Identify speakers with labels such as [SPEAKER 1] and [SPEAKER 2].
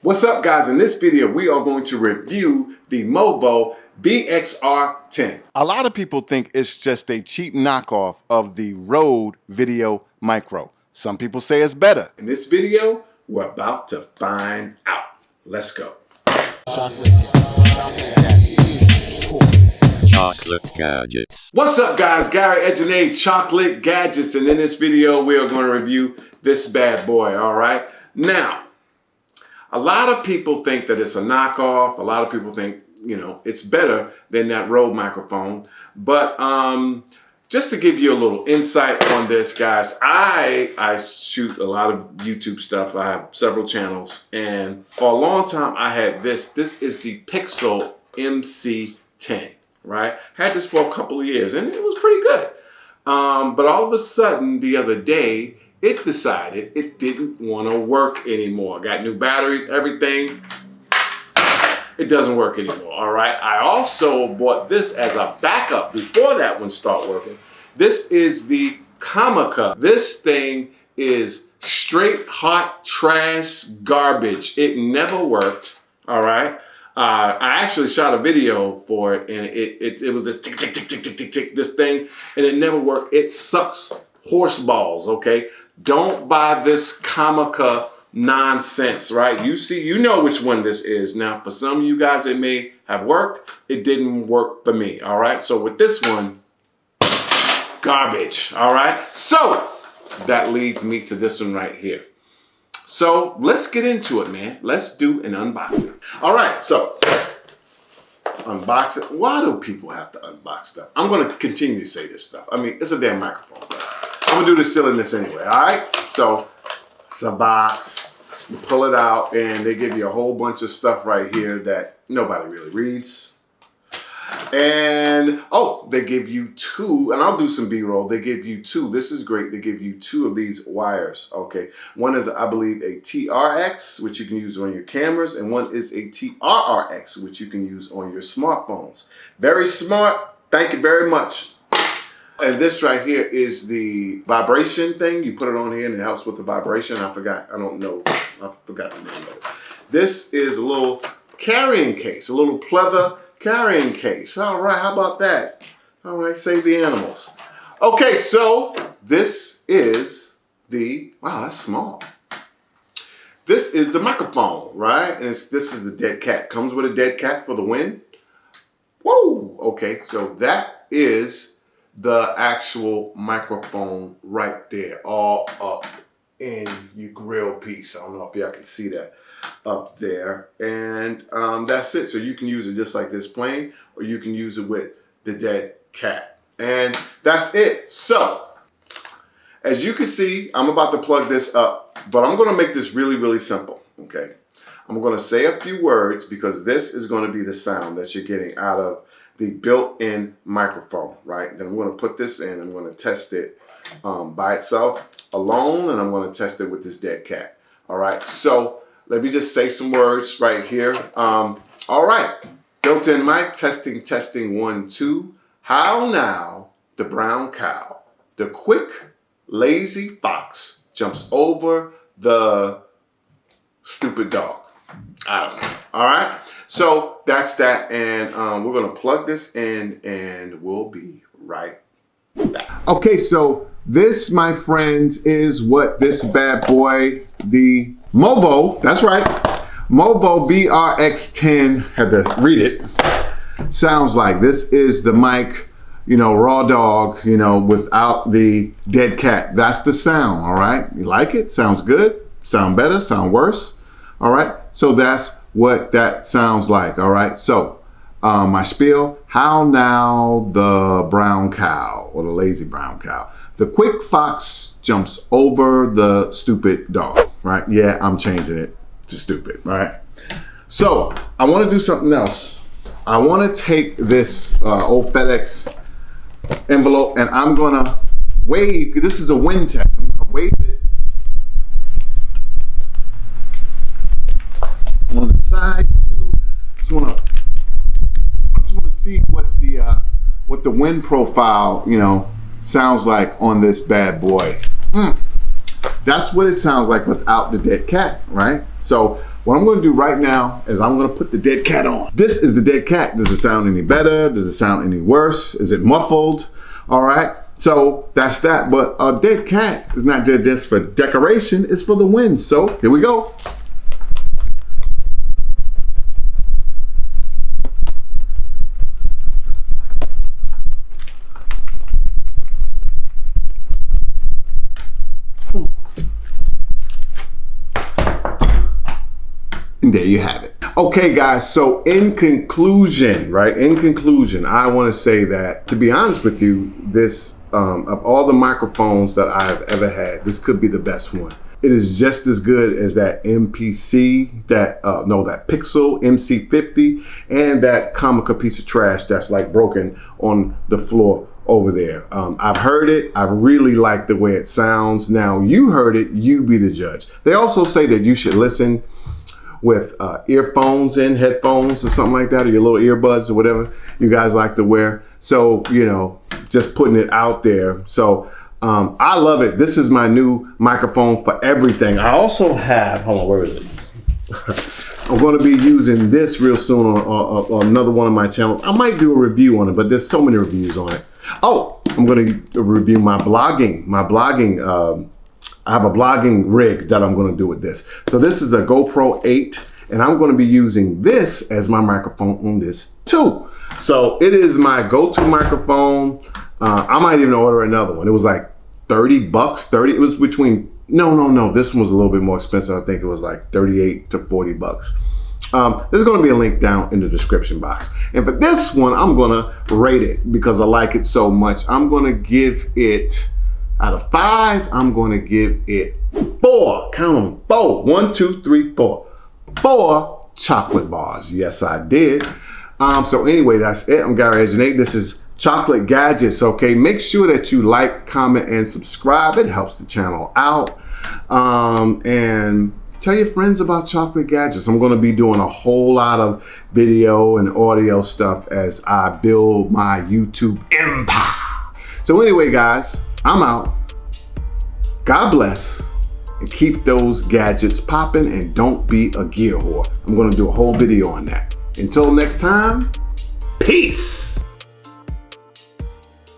[SPEAKER 1] What's up, guys? In this video, we are going to review the MOVO VXR10. A lot of people think it's just a cheap knockoff of the Rode Video Micro. Some people say it's better. In this video, we're about to find out. Let's go.
[SPEAKER 2] Chocolate Gadgets.
[SPEAKER 1] What's up, guys? Gary Edgenay, Chocolate Gadgets, and in this video, we are going to review this bad boy, all right? Now, a lot of people think that it's a knockoff. A lot of people think, you know, it's better than that Rode microphone. But just to give you a little insight on this, guys, I shoot a lot of YouTube stuff. I have several channels. And for a long time, I had this. This is the Pixel MC10, right? Had this for a couple of years, and it was pretty good. But all of a sudden, the other day, it decided it didn't want to work anymore. Got new batteries, everything. It doesn't work anymore, all right? I also bought this as a backup before that one started working. This is the Comica. This thing is straight hot trash garbage. It never worked, all right? I actually shot a video for it, and it was this tick, tick, tick, tick, tick, tick, tick, this thing, and it never worked. It sucks horse balls, okay? Don't buy this Comica nonsense, right? You know which one this is. Now, for some of you guys, it may have worked. It didn't work for me, all right? So with this one, garbage, all right? So that leads me to this one right here. So let's get into it, man. Let's do an unboxing. All right, so unbox it. Why do people have to unbox stuff? I'm going to continue to say this stuff. I mean, it's a damn microphone, bro. I'm gonna do the silliness anyway, all right? So it's a box, you pull it out, and they give you a whole bunch of stuff right here that nobody really reads. And, oh, they give you two, and I'll do some B-roll. They give you two. This is great. They give you two of these wires, okay? One is, I believe, a TRX, which you can use on your cameras, and one is a TRRX, which you can use on your smartphones. Very smart. Thank you very much. And this right here is the vibration thing. You put it on here and it helps with the vibration. I forgot the name of it. This is a little carrying case, a little pleather carrying case. All right, how about that? All right, save the animals. Okay, so this is the, wow, that's small. This is the microphone, right? And this is the dead cat. Comes with a dead cat for the win. Whoa, okay, so that is the actual microphone right there, all up in your grill piece. I don't know if y'all can see that up there. And that's it. So you can use it just like this plain, or you can use it with the dead cat. And that's it. So, as you can see, I'm about to plug this up, but I'm going to make this really, really simple, okay? I'm going to say a few words because this is going to be the sound that you're getting out of the built-in microphone, right? Then I'm going to put this in. I'm going to test it by itself alone, and I'm going to test it with this dead cat. All right, so let me just say some words right here. All right, built-in mic, testing, testing, 1, 2. How now, the brown cow, the quick, lazy fox jumps over the stupid dog. I don't know. All right. So that's that. And we're going to plug this in and we'll be right back. Okay. So this, my friends, is what this bad boy, the MOVO, that's right, MOVO VXR10, had to read it, sounds like. This is the mic, you know, raw dog, you know, without the dead cat. That's the sound. All right. You like it? Sounds good? Sound better? Sound worse? All right. So that's what that sounds like. All right. So my spiel, how now the brown cow, or the lazy brown cow, the quick fox jumps over the stupid dog, right? Yeah, I'm changing it to stupid, right? So I want to do something else. I want to take this old FedEx envelope and I'm going to wave, this is a wind test. I'm going to wave it on the side too. Just want to see what the wind profile, you know, sounds like on this bad boy. That's what it sounds like without the dead cat, right? So What I'm gonna do right now is I'm gonna put the dead cat on. This is the dead cat. Does it sound any better? Does it sound any worse? Is it muffled? All right, so that's that. But a dead cat is not just for decoration, it's for the win. So here we go. And there you have it. Okay, guys, so in conclusion, right? In conclusion, I want to say that, to be honest with you, this, of all the microphones that I've ever had, this could be the best one. It is just as good as that MPC, that Pixel MC50, and that comical piece of trash that's like broken on the floor over there. I've heard it. I really like the way it sounds. Now, you heard it. You be the judge. They also say that you should listen with earphones in, headphones or something like that, or your little earbuds or whatever you guys like to wear. So, you know, just putting it out there. So I love it. This is my new microphone for everything. I also have, hold on, where is it? I'm going to be using this real soon on another one of my channels. I might do a review on it, but there's so many reviews on it. Oh, I'm going to review my blogging. I have a blogging rig that I'm going to do with this. So this is a GoPro 8, and I'm going to be using this as my microphone on this too. So it is my go-to microphone. I might even order another one. It was like 30 bucks, 30. It was between, no. This one was a little bit more expensive. I think it was like 38 to 40 bucks. There's going to be a link down in the description box. And for this one, I'm going to rate it because I like it so much. I'm going to give it, out of 5, I'm going to give it 4. Count them, 4. 1, 2, 3, 4. 4 chocolate bars. Yes, I did. So anyway, that's it. I'm Gary Edge. This is Chocolate Gadgets. Okay, make sure that you like, comment, and subscribe. It helps the channel out. And tell your friends about Chocolate Gadgets. I'm going to be doing a whole lot of video and audio stuff as I build my YouTube empire. So anyway, guys, I'm out. God bless, and keep those gadgets popping, and don't be a gear whore. I'm going to do a whole video on that. Until next time, peace.